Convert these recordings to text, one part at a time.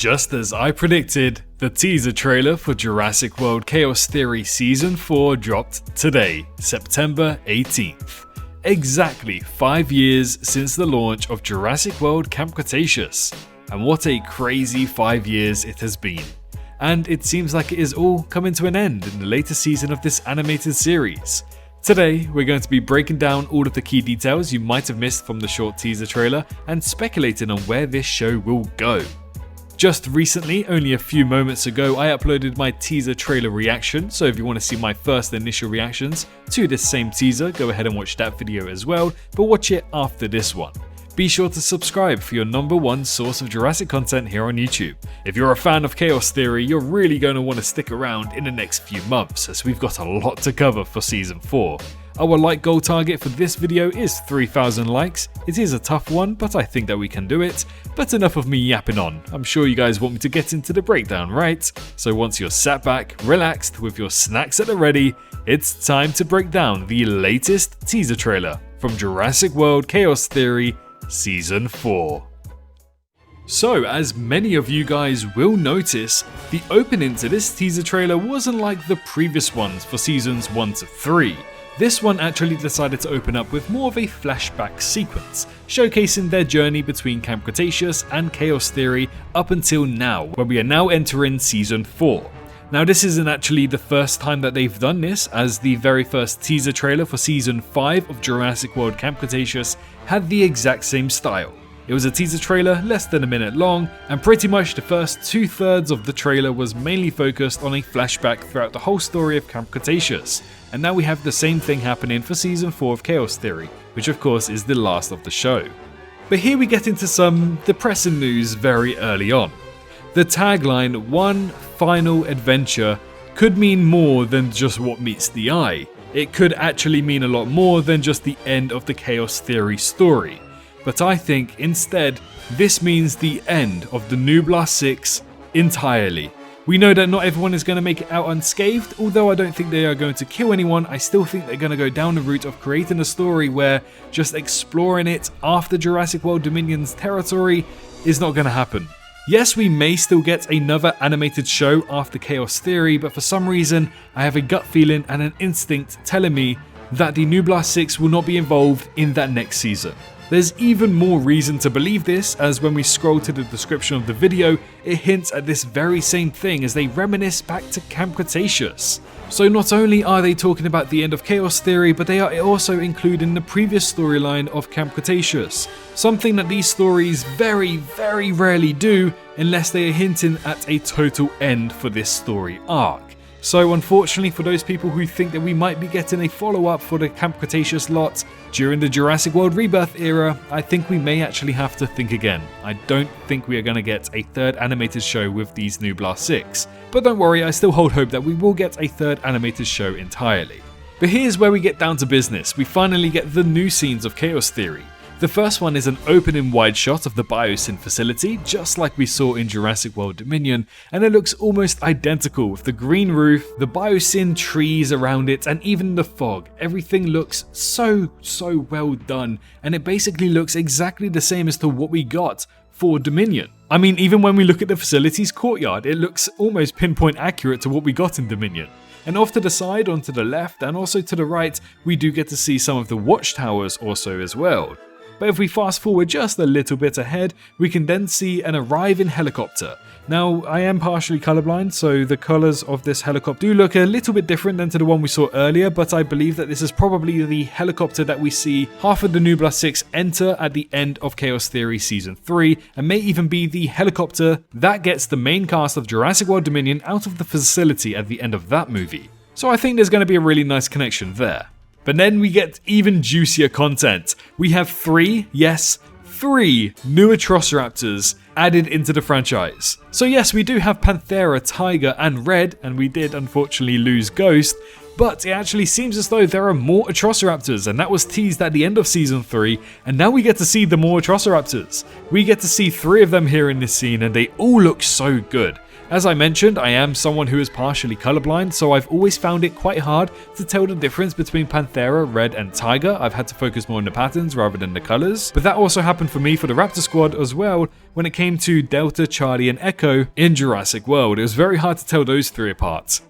Just as I predicted, the teaser trailer for Jurassic World Chaos Theory Season 4 dropped today, September 18th. Exactly 5 years since the launch of Jurassic World Camp Cretaceous. And what a crazy 5 years it has been. And it seems like it is all coming to an end in the latest season of this animated series. Today, we're going to be breaking down all of the key details you might have missed from the short teaser trailer and speculating on where this show will go. Just recently, only a few moments ago, I uploaded my teaser trailer reaction, so if you want to see my first initial reactions to this same teaser, go ahead and watch that video as well, but watch it after this one. Be sure to subscribe for your #1 source of Jurassic content here on YouTube. If you're a fan of Chaos Theory, you're really going to want to stick around in the next few months, as we've got a lot to cover for Season 4. Our like goal target for this video is 3,000 likes. It is a tough one, but I think that we can do it. But enough of me yapping on. I'm sure you guys want me to get into the breakdown, right? So once you're sat back, relaxed, with your snacks at the ready, it's time to break down the latest teaser trailer from Jurassic World Chaos Theory Season 4. So, as many of you guys will notice, the opening to this teaser trailer wasn't like the previous ones for Seasons 1 to 3. This one actually decided to open up with more of a flashback sequence, showcasing their journey between Camp Cretaceous and Chaos Theory up until now, where we are now entering Season 4. Now, this isn't actually the first time that they've done this, as the very first teaser trailer for Season 5 of Jurassic World Camp Cretaceous had the exact same style. It was a teaser trailer less than a minute long, and pretty much the first 2/3 of the trailer was mainly focused on a flashback throughout the whole story of Camp Cretaceous. And now we have the same thing happening for Season 4 of Chaos Theory, which of course is the last of the show. But here we get into some depressing news very early on. The tagline, "One final adventure," could mean more than just what meets the eye. It could actually mean a lot more than just the end of the Chaos Theory story. But I think instead, this means the end of the Nublar 6 entirely. We know that not everyone is going to make it out unscathed, although I don't think they are going to kill anyone. I still think they're going to go down the route of creating a story where just exploring it after Jurassic World Dominion's territory is not going to happen. Yes, we may still get another animated show after Chaos Theory, but for some reason, I have a gut feeling and an instinct telling me that the Nublar 6 will not be involved in that next season. There's even more reason to believe this, as when we scroll to the description of the video, it hints at this very same thing as they reminisce back to Camp Cretaceous. So not only are they talking about the end of Chaos Theory, but they are also including the previous storyline of Camp Cretaceous. Something that these stories very, very rarely do, unless they are hinting at a total end for this story arc. So unfortunately for those people who think that we might be getting a follow-up for the Camp Cretaceous lot during the Jurassic World Rebirth era, I think we may actually have to think again. I don't think we are going to get a third animated show with these Nublar 6. But don't worry, I still hold hope that we will get a third animated show entirely. But here's where we get down to business. We finally get the new scenes of Chaos Theory. The first one is an opening wide shot of the Biosyn facility, just like we saw in Jurassic World Dominion, and it looks almost identical with the green roof, the Biosyn trees around it, and even the fog. Everything looks so well done, and it basically looks exactly the same as to what we got for Dominion. I mean, even when we look at the facility's courtyard, it looks almost pinpoint accurate to what we got in Dominion. And off to the side, onto the left, and also to the right, we do get to see some of the watchtowers also as well. But if we fast forward just a little bit ahead, we can then see an arriving helicopter. Now, I am partially colorblind, so the colors of this helicopter do look a little bit different than to the one we saw earlier, but I believe that this is probably the helicopter that we see half of the Nublar 6 enter at the end of Chaos Theory Season 3, and may even be the helicopter that gets the main cast of Jurassic World Dominion out of the facility at the end of that movie. So I think there's going to be a really nice connection there. But then we get even juicier content. We have three new Atrociraptors added into the franchise. So yes, we do have Panthera, Tiger, and Red, and we did unfortunately lose Ghost, But it actually seems as though there are more Atrociraptors, and that was teased at the end of Season 3, and now we get to see the more Atrociraptors. We get to see 3 of them here in this scene, and they all look so good. As I mentioned, I am someone who is partially colorblind, so I've always found it quite hard to tell the difference between Panthera, Red and Tiger. I've had to focus more on the patterns rather than the colors. But that also happened for me for the Raptor Squad as well when it came to Delta, Charlie and Echo in Jurassic World. It was very hard to tell those 3 apart.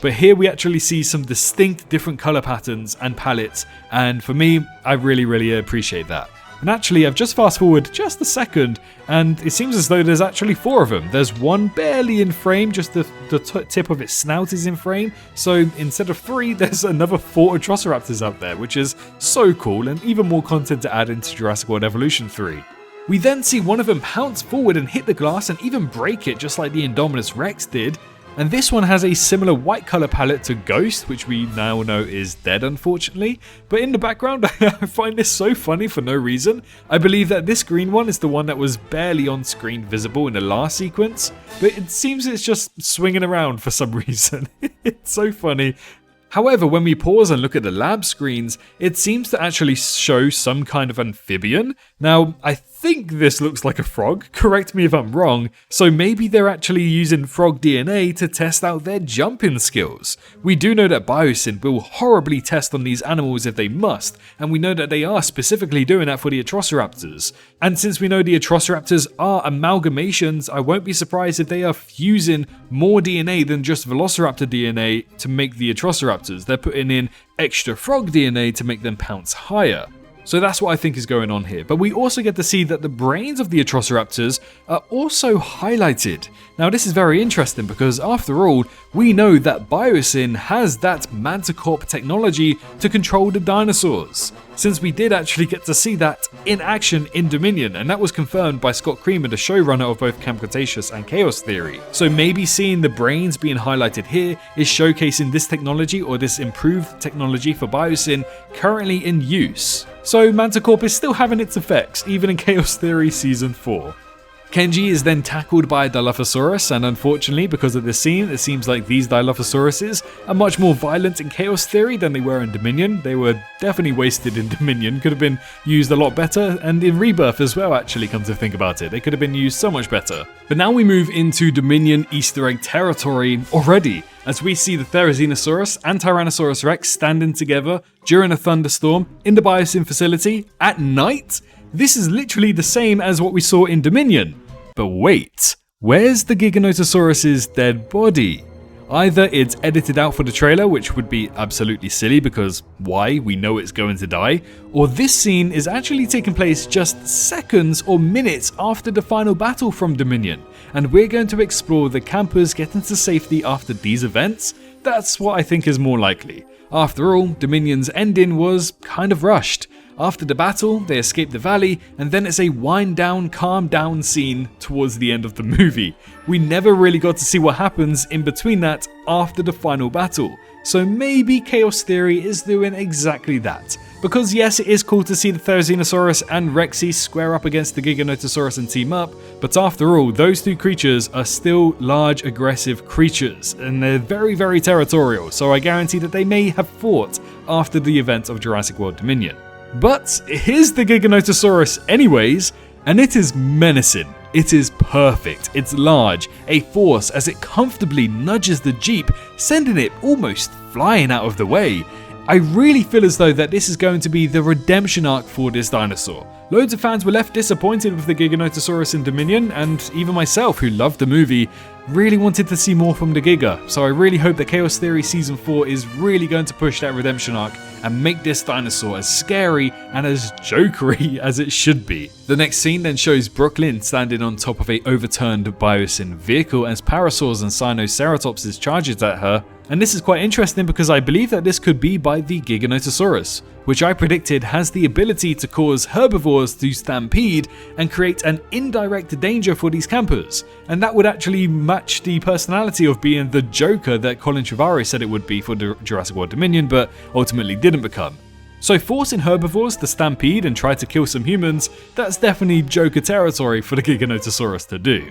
But here we actually see some distinct different color patterns and palettes, and for me, I really appreciate that. And actually, I've just fast forward just a second, and it seems as though there's actually 4 of them. There's one barely in frame, just the tip of its snout is in frame. So instead of 3, there's another 4 Atrociraptors out there, which is so cool, and even more content to add into Jurassic World Evolution 3. We then see one of them pounce forward and hit the glass and even break it, just like the Indominus Rex did. And this one has a similar white color palette to Ghost, which we now know is dead unfortunately. But in the background, I find this so funny for no reason. I believe that this green one is the one that was barely on screen visible in the last sequence, but it seems it's just swinging around for some reason. It's so funny. However, when we pause and look at the lab screens, it seems to actually show some kind of amphibian. Now, I think this looks like a frog, correct me if I'm wrong, so maybe they're actually using frog DNA to test out their jumping skills. We do know that Biosyn will horribly test on these animals if they must, and we know that they are specifically doing that for the Atrociraptors. And since we know the Atrociraptors are amalgamations, I won't be surprised if they are fusing more DNA than just Velociraptor DNA to make the Atrociraptors. They're putting in extra frog DNA to make them pounce higher. So that's what I think is going on here. But we also get to see that the brains of the Atrociraptors are also highlighted. Now this is very interesting because after all, we know that Biosyn has that Manticorp technology to control the dinosaurs. Since we did actually get to see that in action in Dominion, and that was confirmed by Scott Creamer, the showrunner of both Camp Cretaceous and Chaos Theory. So maybe seeing the brains being highlighted here is showcasing this technology or this improved technology for Biosyn currently in use. So Manticorp is still having its effects, even in Chaos Theory Season 4. Kenji is then tackled by a Dilophosaurus, and unfortunately because of this scene, it seems like these Dilophosauruses are much more violent in Chaos Theory than they were in Dominion. They were definitely wasted in Dominion, could have been used a lot better, and in Rebirth as well actually, come to think about it. They could have been used so much better. But now we move into Dominion Easter egg territory already, as we see the Therizinosaurus and Tyrannosaurus Rex standing together during a thunderstorm in the Biosyn facility at night. This is literally the same as what we saw in Dominion. But wait, where's the Giganotosaurus's dead body? Either it's edited out for the trailer, which would be absolutely silly because why? We know it's going to die. Or this scene is actually taking place just seconds or minutes after the final battle from Dominion. And we're going to explore the campers getting to safety after these events. That's what I think is more likely. After all, Dominion's ending was kind of rushed. After the battle, they escape the valley, and then it's a wind down, calm down scene towards the end of the movie. We never really got to see what happens in between that after the final battle. So maybe Chaos Theory is doing exactly that. Because yes, it is cool to see the Therizinosaurus and Rexy square up against the Giganotosaurus and team up, but after all, those two creatures are still large, aggressive creatures, and they're very territorial, so I guarantee that they may have fought after the event of Jurassic World Dominion. But here's the Giganotosaurus anyways, and it is menacing. It is perfect. It's large, a force as it comfortably nudges the Jeep, sending it almost flying out of the way. I really feel as though that this is going to be the redemption arc for this dinosaur. Loads of fans were left disappointed with the Giganotosaurus in Dominion, and even myself, who loved the movie, really wanted to see more from the Giga. So I really hope that Chaos Theory Season 4 is really going to push that redemption arc and make this dinosaur as scary and as jokery as it should be. The next scene then shows Brooklyn standing on top of a overturned Biosyn vehicle as Parasaurs and Sinoceratopses charges at her. And this is quite interesting because I believe that this could be by the Giganotosaurus, which I predicted has the ability to cause herbivores to stampede and create an indirect danger for these campers. And that would actually match the personality of being the Joker that Colin Trevorrow said it would be for Jurassic World Dominion, but ultimately didn't become. So forcing herbivores to stampede and try to kill some humans, that's definitely Joker territory for the Giganotosaurus to do.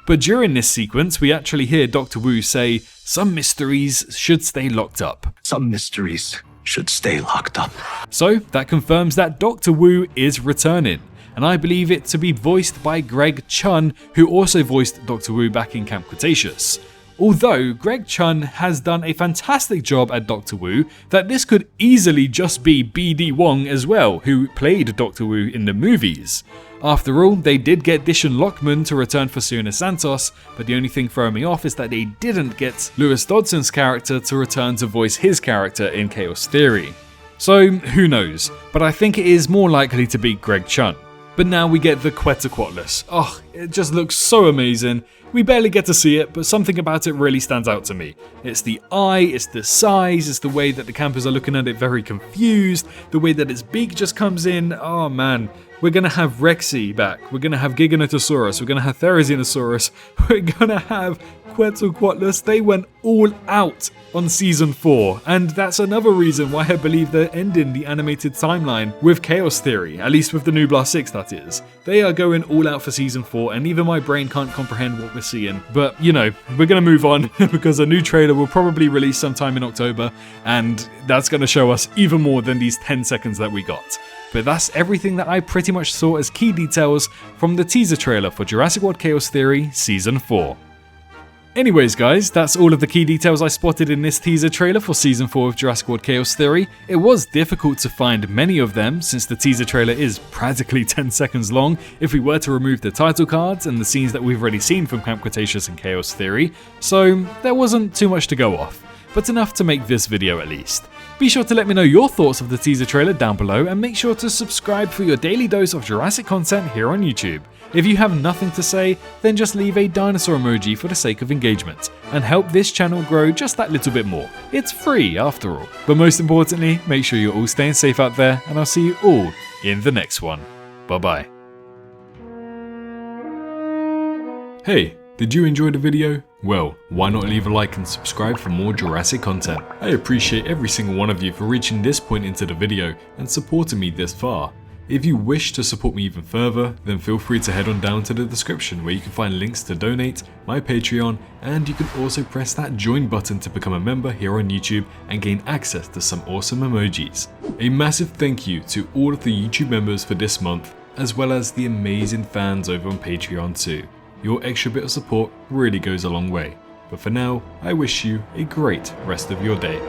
But during this sequence, we actually hear Dr. Wu say, "Some mysteries should stay locked up." Some mysteries should stay locked up. So that confirms that Dr. Wu is returning, and I believe it to be voiced by Greg Chun, who also voiced Dr. Wu back in Camp Cretaceous. Although Greg Chun has done a fantastic job at Dr. Wu, that this could easily just be BD Wong as well, who played Dr. Wu in the movies. After all, they did get Dishon Lockman to return for Suna Santos, but the only thing throwing me off is that they didn't get Lewis Dodson's character to return to voice his character in Chaos Theory. So who knows, but I think it is more likely to be Greg Chun. But now we get the Quetzalcoatlus. Oh, it just looks so amazing. We barely get to see it, but something about it really stands out to me. It's the eye, it's the size, it's the way that the campers are looking at it very confused, the way that its beak just comes in. Oh man, we're gonna have Rexy back, we're gonna have Giganotosaurus, we're gonna have Therizinosaurus, we're gonna have Quetzalcoatlus. They went all out on season 4, and that's another reason why I believe they're ending the animated timeline with Chaos Theory, at least with the Nublar 6 that is. They are going all out for season 4, and even my brain can't comprehend what we're seeing. But you know, we're gonna move on because a new trailer will probably release sometime in October, and that's gonna show us even more than these 10 seconds that we got. But that's everything that I pretty much saw as key details from the teaser trailer for Jurassic World Chaos Theory Season 4. Anyways guys, that's all of the key details I spotted in this teaser trailer for Season 4 of Jurassic World Chaos Theory. It was difficult to find many of them since the teaser trailer is practically 10 seconds long if we were to remove the title cards and the scenes that we've already seen from Camp Cretaceous and Chaos Theory, so there wasn't too much to go off, but enough to make this video at least. Be sure to let me know your thoughts of the teaser trailer down below, and make sure to subscribe for your daily dose of Jurassic content here on YouTube. If you have nothing to say, then just leave a dinosaur emoji for the sake of engagement, and help this channel grow just that little bit more. It's free after all. But most importantly, make sure you're all staying safe out there, and I'll see you all in the next one. Bye bye. Hey, did you enjoy the video? Well, why not leave a like and subscribe for more Jurassic content? I appreciate every single one of you for reaching this point into the video and supporting me this far. If you wish to support me even further, then feel free to head on down to the description where you can find links to donate, my Patreon, and you can also press that join button to become a member here on YouTube and gain access to some awesome emojis. A massive thank you to all of the YouTube members for this month, as well as the amazing fans over on Patreon too. Your extra bit of support really goes a long way. But for now, I wish you a great rest of your day.